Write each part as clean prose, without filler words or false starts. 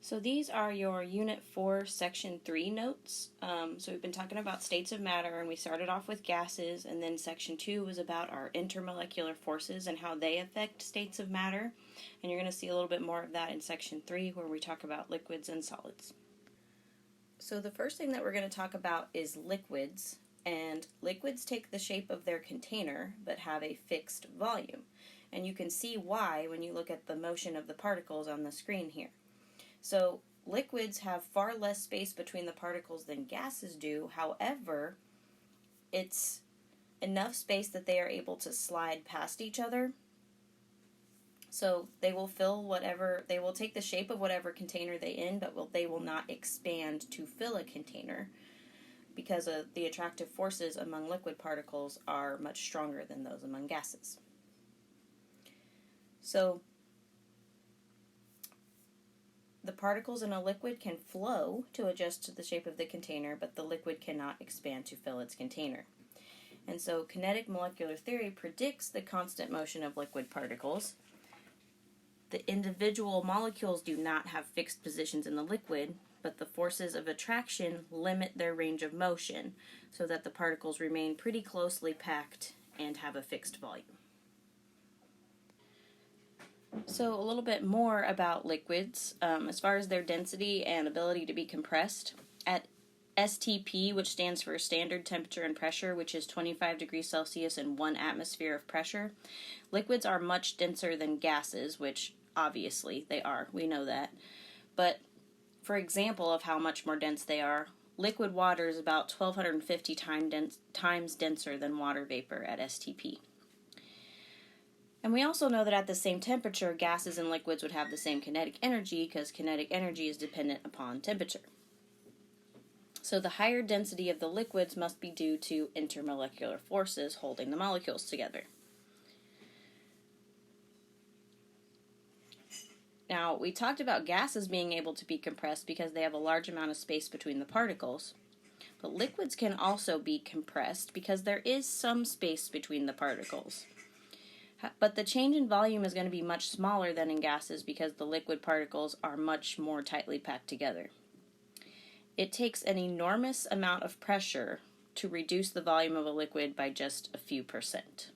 So these are your Unit 4, Section 3 notes. So we've been talking about states of matter, and we started off with gases, and then Section 2 was about our intermolecular forces and how they affect states of matter. And you're going to see a little bit more of that in Section 3, where we talk about liquids and solids. So the first thing that we're going to talk about is liquids. And liquids take the shape of their container, but have a fixed volume. And you can see why when you look at the motion of the particles on the screen here. So liquids have far less space between the particles than gases do. However, it's enough space that they are able to slide past each other. So they will they will take the shape of whatever container they're in, but they will not expand to fill a container because the attractive forces among liquid particles are much stronger than those among gases. So the particles in a liquid can flow to adjust to the shape of the container, but the liquid cannot expand to fill its container. And so kinetic molecular theory predicts the constant motion of liquid particles. The individual molecules do not have fixed positions in the liquid, but the forces of attraction limit their range of motion so that the particles remain pretty closely packed and have a fixed volume. So a little bit more about liquids as far as their density and ability to be compressed. At STP, which stands for standard temperature and pressure, which is 25 degrees Celsius and 1 atmosphere of pressure, liquids are much denser than gases, which obviously they are. We know that. But for example of how much more dense they are, liquid water is about 1,250 times denser than water vapor at STP. And we also know that at the same temperature, gases and liquids would have the same kinetic energy because kinetic energy is dependent upon temperature. So the higher density of the liquids must be due to intermolecular forces holding the molecules together. Now, we talked about gases being able to be compressed because they have a large amount of space between the particles. But liquids can also be compressed because there is some space between the particles. But the change in volume is going to be much smaller than in gases because the liquid particles are much more tightly packed together. It takes an enormous amount of pressure to reduce the volume of a liquid by just a few percent.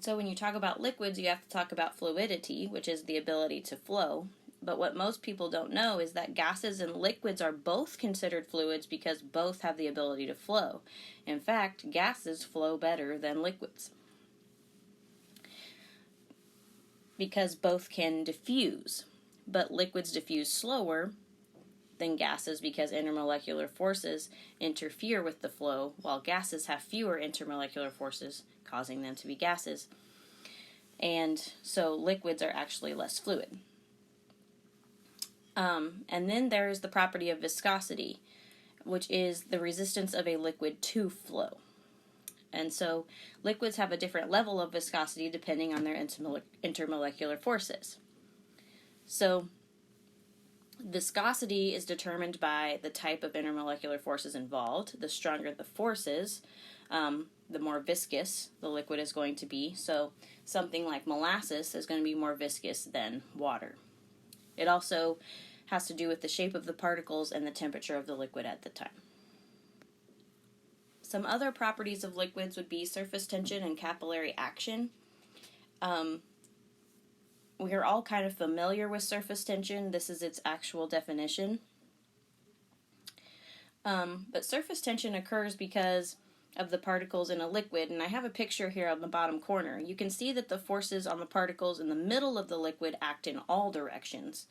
So when you talk about liquids, you have to talk about fluidity, which is the ability to flow. But what most people don't know is that gases and liquids are both considered fluids because both have the ability to flow. In fact, gases flow better than liquids because both can diffuse. But liquids diffuse slower than gases because intermolecular forces interfere with the flow, while gases have fewer intermolecular forces causing them to be gases. And so liquids are actually less fluid. And then there's the property of viscosity, which is the resistance of a liquid to flow. And so liquids have a different level of viscosity depending on their intermolecular forces. So viscosity is determined by the type of intermolecular forces involved. The stronger the forces, the more viscous the liquid is going to be. So something like molasses is going to be more viscous than water. It also has to do with the shape of the particles and the temperature of the liquid at the time. Some other properties of liquids would be surface tension and capillary action. We are all kind of familiar with surface tension. This is its actual definition. But surface tension occurs because of the particles in a liquid, and I have a picture here on the bottom corner. You can see that the forces on the particles in the middle of the liquid act in all directions,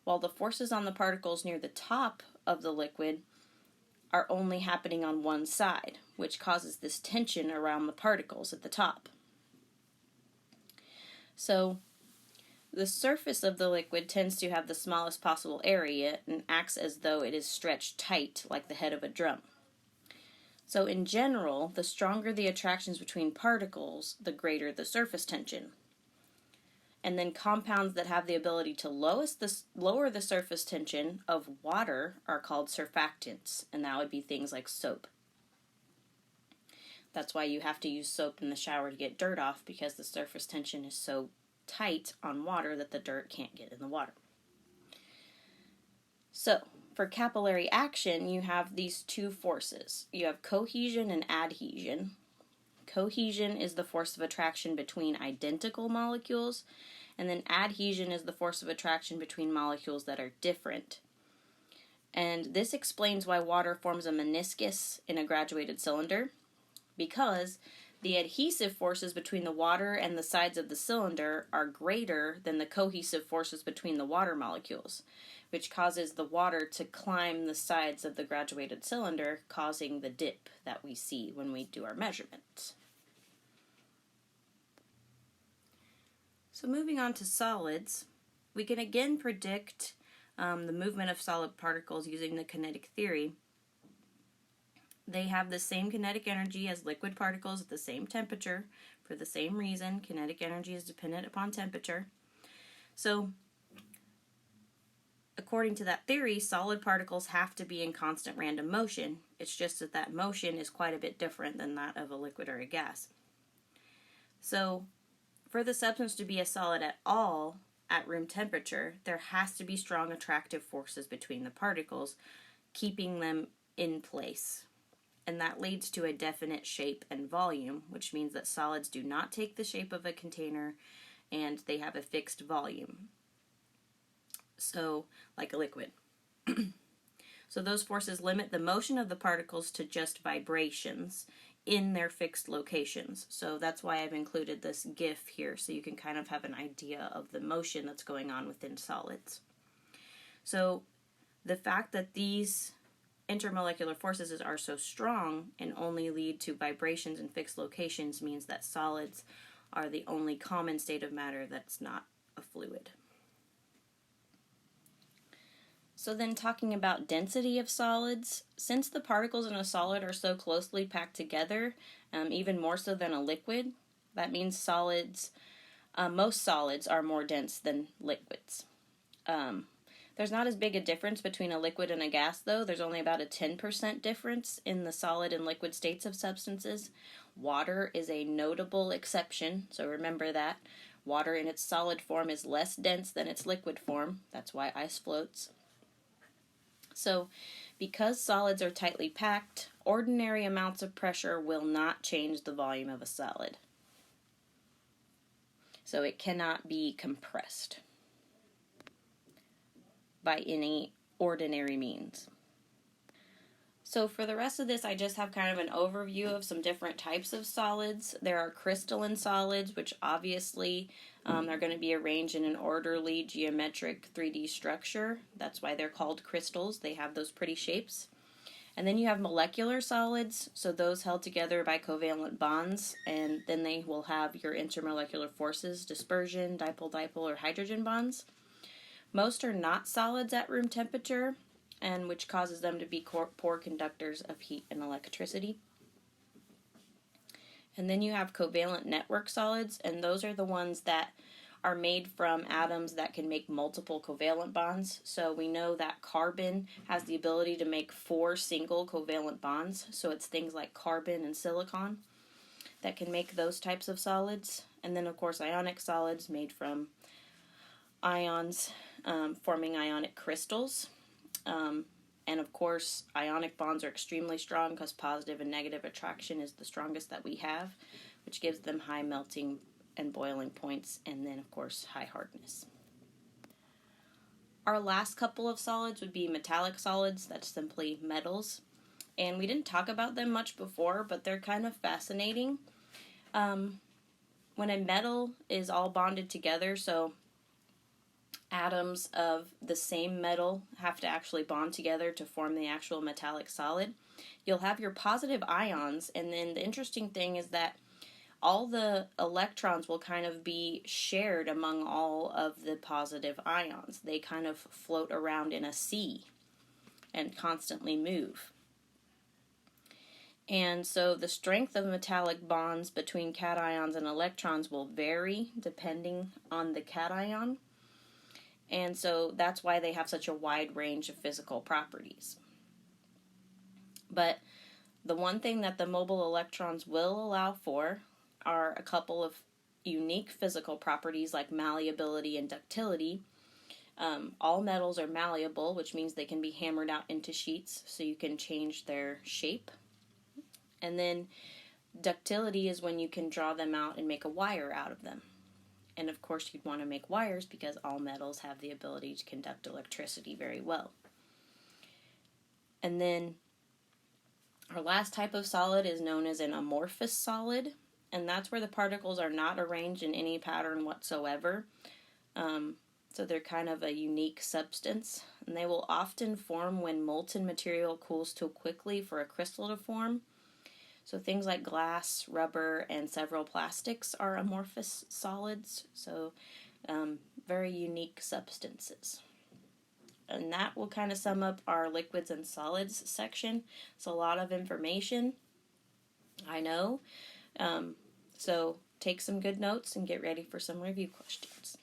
while the forces on the particles near the top of the liquid are only happening on one side, which causes this tension around the particles at the top. So the surface of the liquid tends to have the smallest possible area and acts as though it is stretched tight like the head of a drum. So in general, the stronger the attractions between particles, the greater the surface tension. And then compounds that have the ability to lower the surface tension of water are called surfactants, and that would be things like soap. That's why you have to use soap in the shower to get dirt off, because the surface tension is so tight on water that the dirt can't get in the water. So, for capillary action, you have these two forces. You have cohesion and adhesion. Cohesion is the force of attraction between identical molecules, and then adhesion is the force of attraction between molecules that are different. And this explains why water forms a meniscus in a graduated cylinder, because the adhesive forces between the water and the sides of the cylinder are greater than the cohesive forces between the water molecules, which causes the water to climb the sides of the graduated cylinder, causing the dip that we see when we do our measurements. So moving on to solids, we can again predict the movement of solid particles using the kinetic theory. They have the same kinetic energy as liquid particles at the same temperature. For the same reason, kinetic energy is dependent upon temperature. So, according to that theory, solid particles have to be in constant random motion. It's just that that motion is quite a bit different than that of a liquid or a gas. So, for the substance to be a solid at all at room temperature, there has to be strong attractive forces between the particles, keeping them in place. And that leads to a definite shape and volume, which means that solids do not take the shape of a container and they have a fixed volume. So, like a liquid. So those forces limit the motion of the particles to just vibrations in their fixed locations. So that's why I've included this GIF here, so you can kind of have an idea of the motion that's going on within solids. So the fact that these intermolecular forces are so strong and only lead to vibrations in fixed locations means that solids are the only common state of matter that's not a fluid. So then talking about density of solids, since the particles in a solid are so closely packed together, even more so than a liquid, that means most solids are more dense than liquids. There's not as big a difference between a liquid and a gas, though. There's only about a 10% difference in the solid and liquid states of substances. Water is a notable exception, so remember that. Water in its solid form is less dense than its liquid form. That's why ice floats. So, because solids are tightly packed, ordinary amounts of pressure will not change the volume of a solid. So it cannot be compressed by any ordinary means. So for the rest of this, I just have kind of an overview of some different types of solids. There are crystalline solids, which obviously are going to be arranged in an orderly geometric 3D structure. That's why they're called crystals. They have those pretty shapes. And then you have molecular solids, so those held together by covalent bonds, and then they will have your intermolecular forces, dispersion, dipole-dipole, or hydrogen bonds. Most are not solids at room temperature, and which causes them to be poor conductors of heat and electricity. And then you have covalent network solids, and those are the ones that are made from atoms that can make multiple covalent bonds. So we know that carbon has the ability to make 4 single covalent bonds, so it's things like carbon and silicon that can make those types of solids. And then of course ionic solids made from ions forming ionic crystals. And of course, ionic bonds are extremely strong because positive and negative attraction is the strongest that we have, which gives them high melting and boiling points, and then of course high hardness. Our last couple of solids would be metallic solids, that's simply metals. And we didn't talk about them much before, but they're kind of fascinating. When a metal is all bonded together, so atoms of the same metal have to actually bond together to form the actual metallic solid, you'll have your positive ions, and then the interesting thing is that all the electrons will kind of be shared among all of the positive ions. They kind of float around in a sea and constantly move. And so the strength of metallic bonds between cations and electrons will vary depending on the cation. And so that's why they have such a wide range of physical properties. But the one thing that the mobile electrons will allow for are a couple of unique physical properties like malleability and ductility. All metals are malleable, which means they can be hammered out into sheets so you can change their shape. And then ductility is when you can draw them out and make a wire out of them. And of course, you'd want to make wires because all metals have the ability to conduct electricity very well. And then our last type of solid is known as an amorphous solid, and that's where the particles are not arranged in any pattern whatsoever. So they're kind of a unique substance, and they will often form when molten material cools too quickly for a crystal to form. So things like glass, rubber, and several plastics are amorphous solids, so very unique substances. And that will kind of sum up our liquids and solids section. It's a lot of information, I know. So take some good notes and get ready for some review questions.